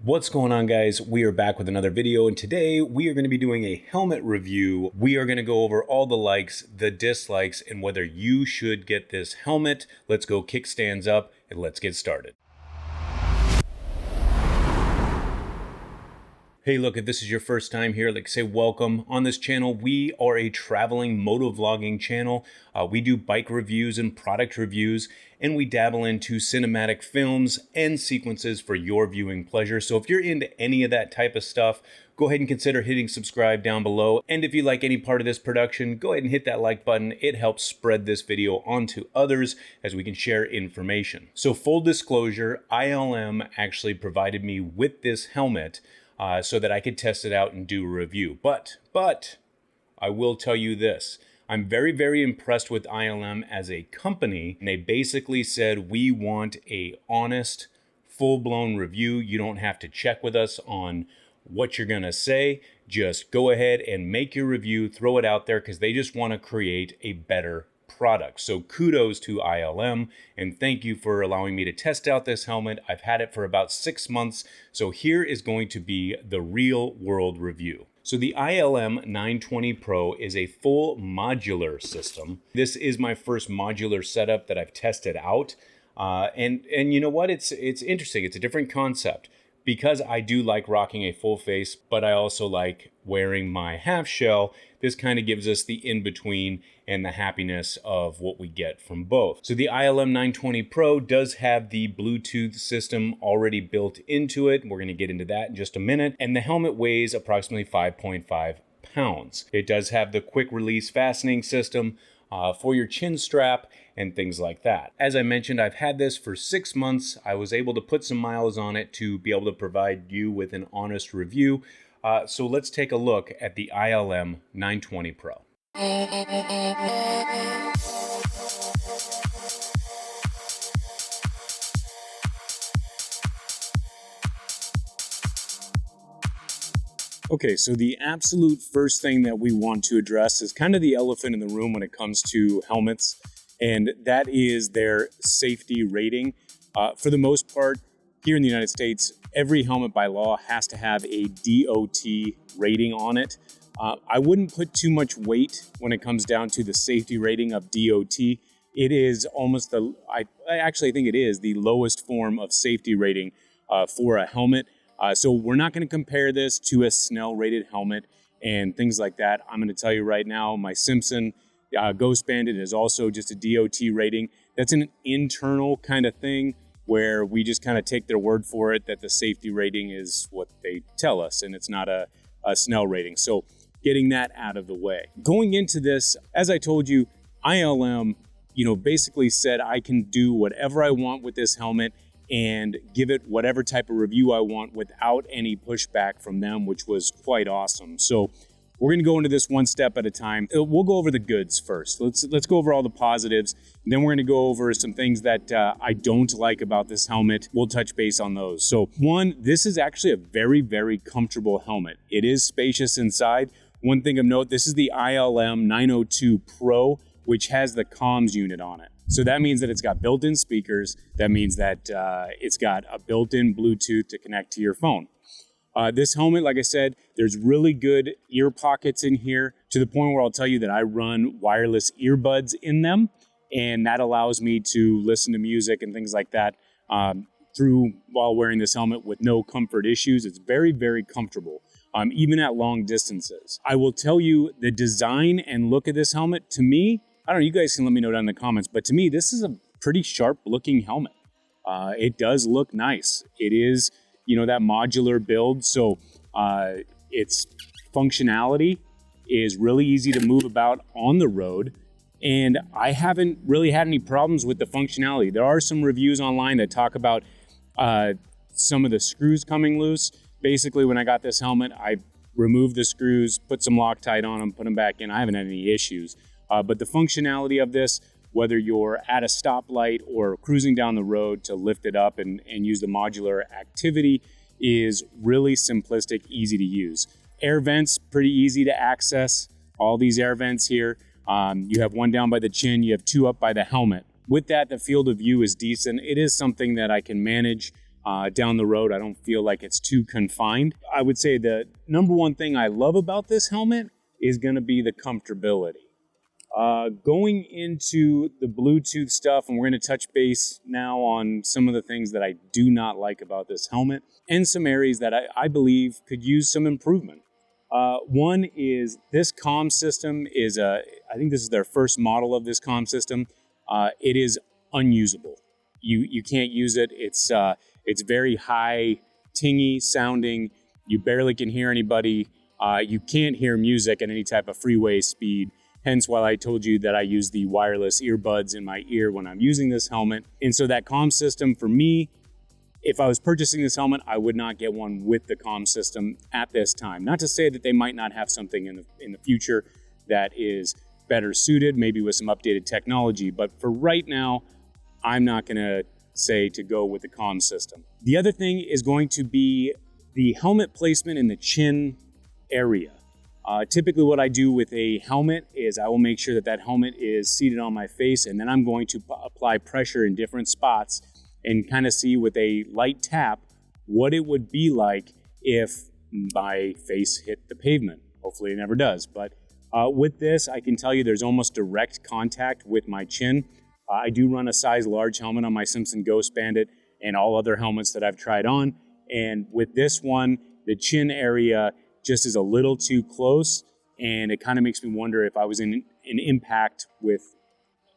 What's going on, guys? We are back with another video, and today we are going to be doing a helmet review. We are going to go over all the likes, the dislikes, and whether you should get this helmet. Let's go kickstands up and let's get started. Hey, look, if this is your first time here, like say welcome. On this channel, we are a traveling motovlogging channel. We do bike reviews and product reviews, and we dabble into cinematic films and sequences for your viewing pleasure. So if you're into any of that type of stuff, go ahead and consider hitting subscribe down below. And if you like any part of this production, go ahead and hit that like button. It helps spread this video onto others as we can share information. So full disclosure, ILM actually provided me with this helmet so that I could test it out and do a review. But I will tell you this. I'm very, very impressed with ILM as a company. And they basically said, we want a honest, full-blown review. You don't have to check with us on what you're gonna say. Just go ahead and make your review, throw it out there, because they just want to create a better product. So kudos to ILM, and thank you for allowing me to test out this helmet. I've had it for about 6 months, so here is going to be the real world review. So the ILM 920 Pro is a full modular system. This is my first modular setup that I've tested out, and you know what? It's interesting. It's a different concept. Because I do like rocking a full face, but I also like wearing my half shell, this kind of gives us the in-between and the happiness of what we get from both. So the ILM 920 Pro does have the Bluetooth system already built into it. We're going to get into that in just a minute. And the helmet weighs approximately 5.5 pounds. It does have the quick release fastening system for your chin strap and things like that. As I mentioned, I've had this for 6 months. I was able to put some miles on it to be able to provide you with an honest review. So let's take a look at the ILM 920 Pro. Okay, so the absolute first thing that we want to address is kind of the elephant in the room when it comes to helmets, and that is their safety rating. For the most part, here in the United States, every helmet by law has to have a DOT rating on it. I wouldn't put too much weight when it comes down to the safety rating of DOT. It is almost I actually think it is the lowest form of safety rating for a helmet. So we're not going to compare this to a Snell rated helmet and things like that. I'm going to tell you right now, my Simpson Ghost Bandit is also just a DOT rating. That's an internal kind of thing where we just kind of take their word for it that the safety rating is what they tell us and it's not a Snell rating. So getting that out of the way. Going into this, as I told you, ILM, basically said I can do whatever I want with this helmet and give it whatever type of review I want without any pushback from them, which was quite awesome. So we're going to go into this one step at a time. We'll go over the goods first. Let's go over all the positives. And then we're going to go over some things that I don't like about this helmet. We'll touch base on those. So one, this is actually a very, very comfortable helmet. It is spacious inside. One thing of note, this is the ILM 902 Pro, which has the comms unit on it. So that means that it's got built-in speakers. That means that it's got a built-in Bluetooth to connect to your phone. This helmet, like I said, there's really good ear pockets in here to the point where I'll tell you that I run wireless earbuds in them, and that allows me to listen to music and things like that while wearing this helmet with no comfort issues. It's very, very comfortable, even at long distances. I will tell you the design and look of this helmet, to me, I don't know, you guys can let me know down in the comments, but to me, this is a pretty sharp looking helmet. It does look nice. It is, that modular build. So its functionality is really easy to move about on the road. And I haven't really had any problems with the functionality. There are some reviews online that talk about some of the screws coming loose. Basically, when I got this helmet, I removed the screws, put some Loctite on them, put them back in. I haven't had any issues. But the functionality of this, whether you're at a stoplight or cruising down the road to lift it up and use the modular activity, is really simplistic, easy to use. Air vents, pretty easy to access. All these air vents here. You have one down by the chin, you have two up by the helmet. With that, the field of view is decent. It is something that I can manage down the road. I don't feel like it's too confined. I would say the number one thing I love about this helmet is going to be the comfortability. Going into the Bluetooth stuff, and we're going to touch base now on some of the things that I do not like about this helmet and some areas that I believe could use some improvement. One is this comm system is I think this is their first model of this comm system. It is unusable. You can't use it. It's very high, tingy sounding. You barely can hear anybody. You can't hear music at any type of freeway speed. Hence why I told you that I use the wireless earbuds in my ear when I'm using this helmet. And so that comm system for me, if I was purchasing this helmet, I would not get one with the comm system at this time. Not to say that they might not have something in the future that is better suited, maybe with some updated technology. But for right now, I'm not going to say to go with the comm system. The other thing is going to be the helmet placement in the chin area. Typically what I do with a helmet is I will make sure that helmet is seated on my face, and then I'm going to apply pressure in different spots and kind of see with a light tap what it would be like if my face hit the pavement. Hopefully it never does. But with this, I can tell you there's almost direct contact with my chin. I do run a size large helmet on my Simpson Ghost Bandit and all other helmets that I've tried on. And with this one, the chin area just is a little too close, and it kind of makes me wonder if I was in an impact with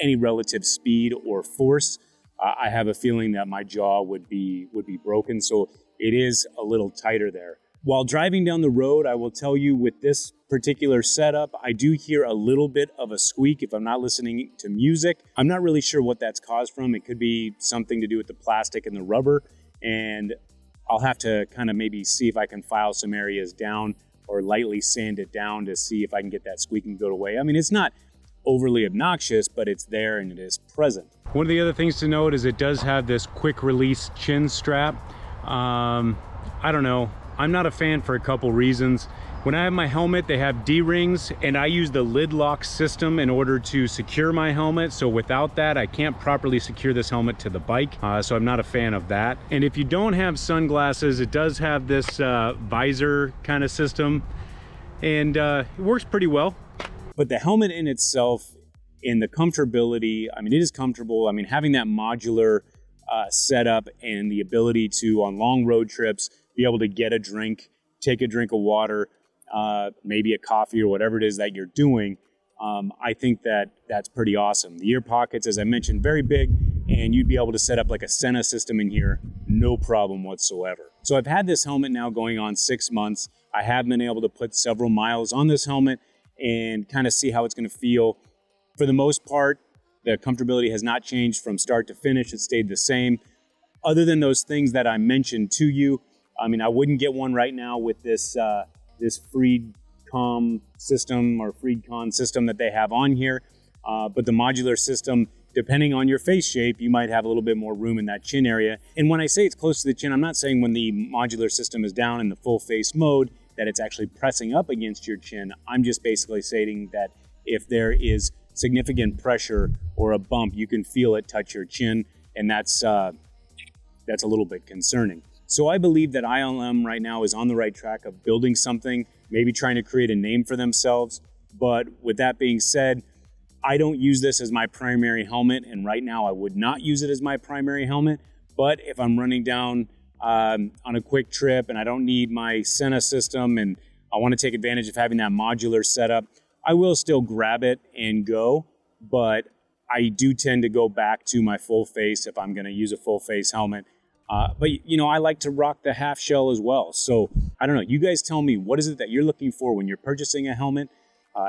any relative speed or force, I have a feeling that my jaw would be broken. So it is a little tighter there. While driving down the road, I will tell you with this particular setup, I do hear a little bit of a squeak if I'm not listening to music. I'm not really sure what that's caused from. It could be something to do with the plastic and the rubber, and I'll have to kind of maybe see if I can file some areas down or lightly sand it down to see if I can get that squeaking to go away. I mean, it's not overly obnoxious, but it's there and it is present. One of the other things to note is it does have this quick release chin strap. I don't know. I'm not a fan for a couple reasons. When I have my helmet, they have D-rings, and I use the lid lock system in order to secure my helmet. So without that, I can't properly secure this helmet to the bike. So I'm not a fan of that. And if you don't have sunglasses, it does have this visor kind of system, and it works pretty well. But the helmet in itself, in the comfortability, I mean, it is comfortable. I mean, having that modular setup and the ability to, on long road trips, be able to get a drink, take a drink of water, maybe a coffee or whatever it is that you're doing, I think that's pretty awesome. The ear pockets, as I mentioned, very big, and you'd be able to set up like a Sena system in here, no problem whatsoever. So I've had this helmet now going on 6 months. I have been able to put several miles on this helmet and kind of see how it's going to feel. For the most part, the comfortability has not changed from start to finish. It stayed the same. Other than those things that I mentioned to you, I mean, I wouldn't get one right now with this this FreeCom system or FreeCon system that they have on here. But the modular system, depending on your face shape, you might have a little bit more room in that chin area. And when I say it's close to the chin, I'm not saying when the modular system is down in the full face mode that it's actually pressing up against your chin. I'm just basically stating that if there is significant pressure or a bump, you can feel it touch your chin, and that's a little bit concerning. So I believe that ILM right now is on the right track of building something, maybe trying to create a name for themselves. But with that being said, I don't use this as my primary helmet, and right now I would not use it as my primary helmet. But if I'm running down on a quick trip and I don't need my Sena system and I want to take advantage of having that modular setup, I will still grab it and go. But I do tend to go back to my full face if I'm going to use a full face helmet. But, you know, I like to rock the half shell as well. So I don't know. You guys tell me, what is it that you're looking for when you're purchasing a helmet?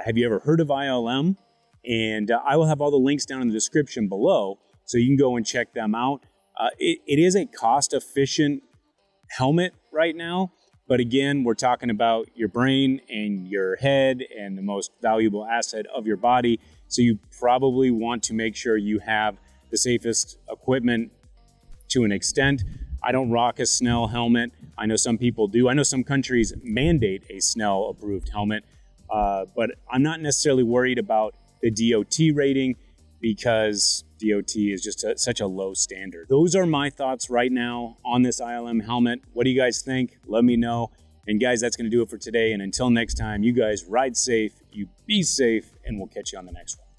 Have you ever heard of ILM? And I will have all the links down in the description below, so you can go and check them out. It is a cost-efficient helmet right now. But again, we're talking about your brain and your head and the most valuable asset of your body. So you probably want to make sure you have the safest equipment to an extent. I don't rock a Snell helmet. I know some people do. I know some countries mandate a Snell approved helmet, but I'm not necessarily worried about the DOT rating because DOT is just such a low standard. Those are my thoughts right now on this ILM helmet. What do you guys think? Let me know. And guys, that's going to do it for today. And until next time, you guys ride safe, you be safe, and we'll catch you on the next one.